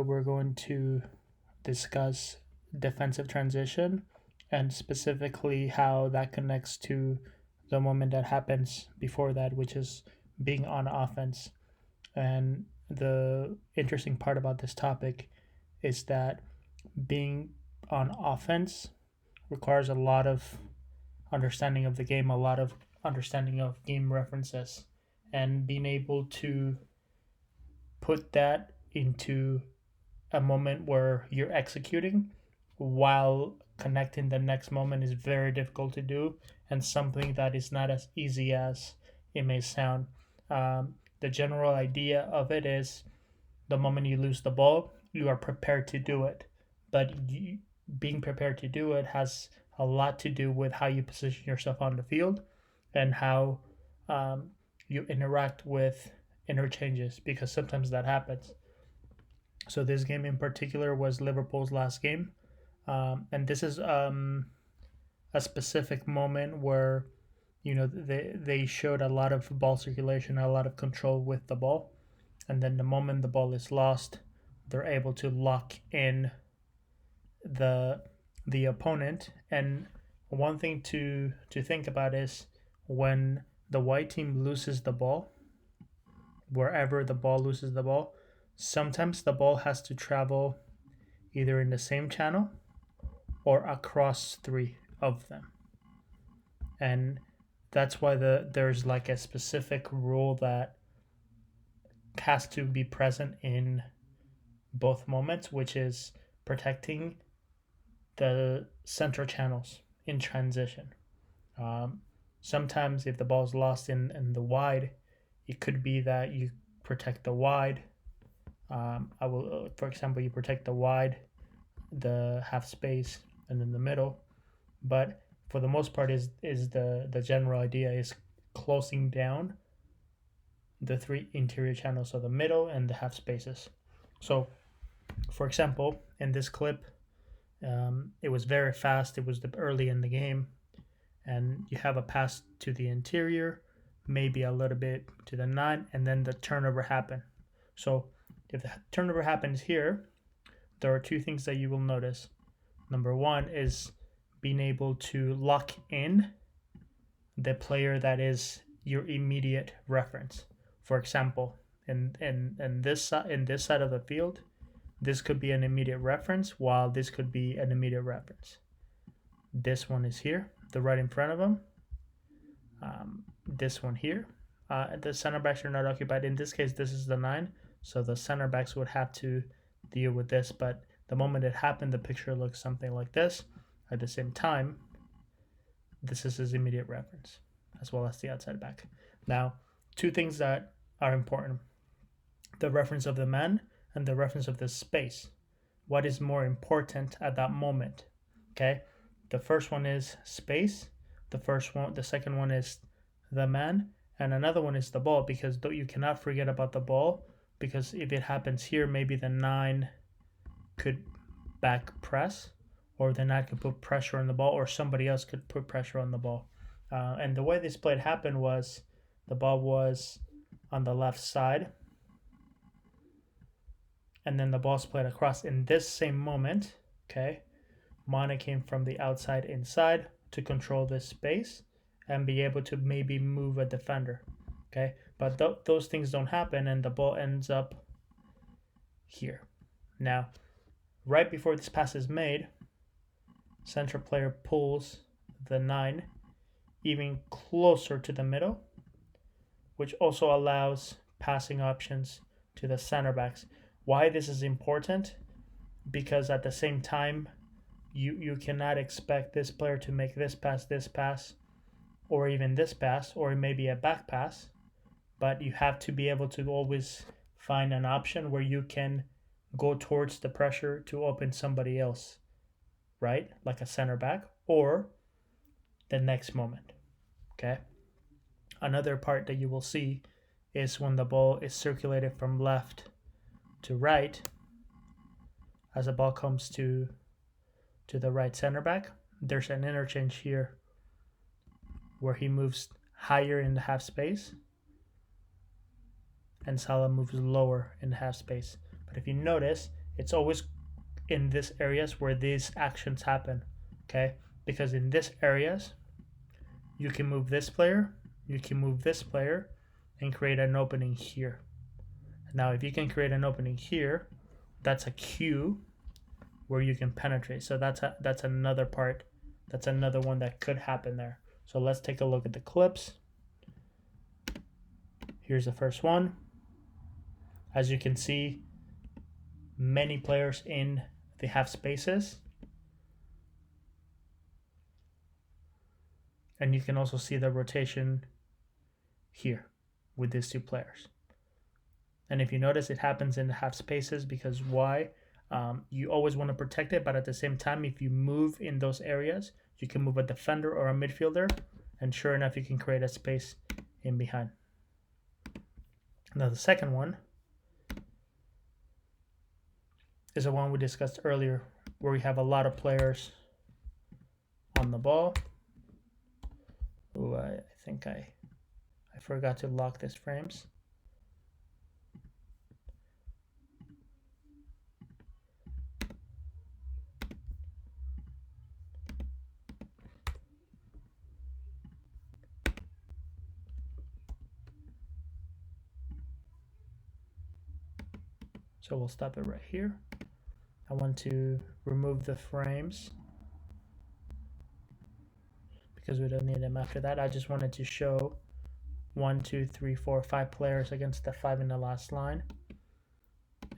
We're going to discuss defensive transition and specifically how that connects to the moment that happens before that, which is being on offense. And the interesting part about this topic is that being on offense requires a lot of understanding of the game, a lot of understanding of game references, and being able to put that into a moment where you're executing while connecting the next moment is very difficult to do and something that is not as easy as it may sound. The general idea of it is the moment you lose the ball, you are prepared to do it. But being prepared to do it has a lot to do with how you position yourself on the field and how you interact with interchanges, because sometimes that happens. So this game in particular was Liverpool's last game, and this is a specific moment where they showed a lot of ball circulation, a lot of control with the ball, and then the moment the ball is lost, they're able to lock in the opponent. And one thing to think about is when the white team loses the ball, wherever the ball loses the ball, sometimes the ball has to travel either in the same channel or across three of them. And that's why there's like a specific rule that has to be present in both moments, which is protecting the center channels in transition. Sometimes if the ball is lost in the wide, it could be that you protect the wide. For example, you protect the wide, the half space, and then the middle. But for the most part, is the general idea is closing down the three interior channels, so the middle and the half spaces. So, for example, in this clip, it was very fast. It was early in the game, and you have a pass to the interior, maybe a little bit to the 9, and then the turnover happened. So if the turnover happens here, there are two things that you will notice. Number one is being able to lock in the player that is your immediate reference. For example, in this side of the field, this could be an immediate reference, while this could be an immediate reference. This one is here, the right in front of him. This one here. The center backs are not occupied. In this case, this is the 9, so the center backs would have to deal with this. But the moment it happened, the picture looks something like this. At the same time, this is his immediate reference, as well as the outside back. Now, two things that are important: the reference of the man and the reference of the space. What is more important at that moment? Okay, the first one is space. The second one is the man, and another one is the ball, because you cannot forget about the ball, because if it happens here, maybe the 9 could back press, or the 9 could put pressure on the ball, or somebody else could put pressure on the ball. And the way this play happened was the ball was on the left side, and then the ball's played across. In this same moment, okay, Mane came from the outside inside to control this space and be able to maybe move a defender, okay? But those things don't happen, and the ball ends up here. Now, right before this pass is made, center player pulls the 9 even closer to the middle, which also allows passing options to the center backs. Why this is important? Because at the same time, you cannot expect this player to make this pass, or even this pass, or maybe a back pass, but you have to be able to always find an option where you can go towards the pressure to open somebody else, right? Like a center back or the next moment, okay? Another part that you will see is when the ball is circulated from left to right, as the ball comes to the right center back, there's an interchange here where he moves higher in the half space and Salah moves lower in the half space. But if you notice, it's always in these areas where these actions happen, okay? Because in these areas, you can move this player, you can move this player, and create an opening here. Now, if you can create an opening here, that's a cue where you can penetrate. So that's another part. That's another one that could happen there. So let's take a look at the clips. Here's the first one. As you can see, many players in the half spaces. And you can also see the rotation here with these two players. And if you notice, it happens in the half spaces because why? You always want to protect it, but at the same time, if you move in those areas, you can move a defender or a midfielder, and sure enough, you can create a space in behind. Now the second one is the one we discussed earlier, where we have a lot of players on the ball. Ooh, I think I forgot to lock these frames. So we'll stop it right here. I want to remove the frames because we don't need them after that. I just wanted to show 1, 2, 3, 4, 5 players against the 5 in the last line.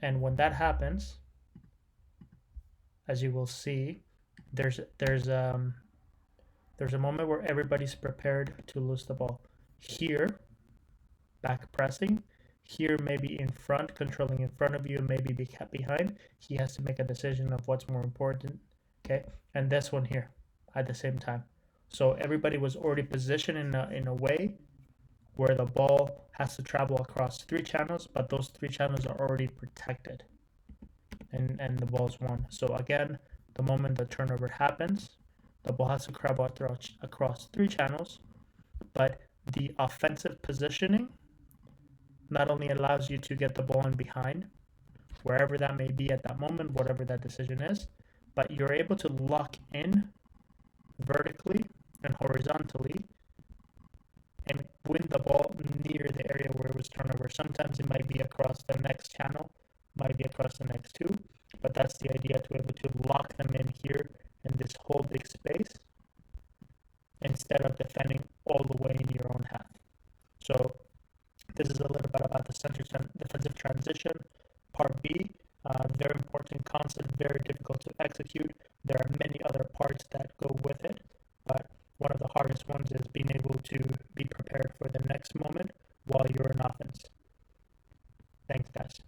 And when that happens, as you will see, there's a moment where everybody's prepared to lose the ball. Here, back pressing. Here, maybe in front, controlling in front of you, maybe behind. He has to make a decision of what's more important. Okay, and this one here at the same time. So everybody was already positioned in a way where the ball has to travel across 3 channels, but those 3 channels are already protected, and the ball's won. So again, the moment the turnover happens, the ball has to travel across 3 channels, but the offensive positioning not only allows you to get the ball in behind, wherever that may be at that moment, whatever that decision is, but you're able to lock in vertically and horizontally and win the ball near the area where it was turnover. Sometimes it might be across the next channel, might be across the next 2, but that's the idea, to be able to lock them in here in this whole big space instead of defending all the way in your own half. So this is a little bit about the center defensive transition. Part B, very important concept, very difficult to execute. There are many other parts that go with it, but one of the hardest ones is being able to be prepared for the next moment while you're in offense. Thanks, guys.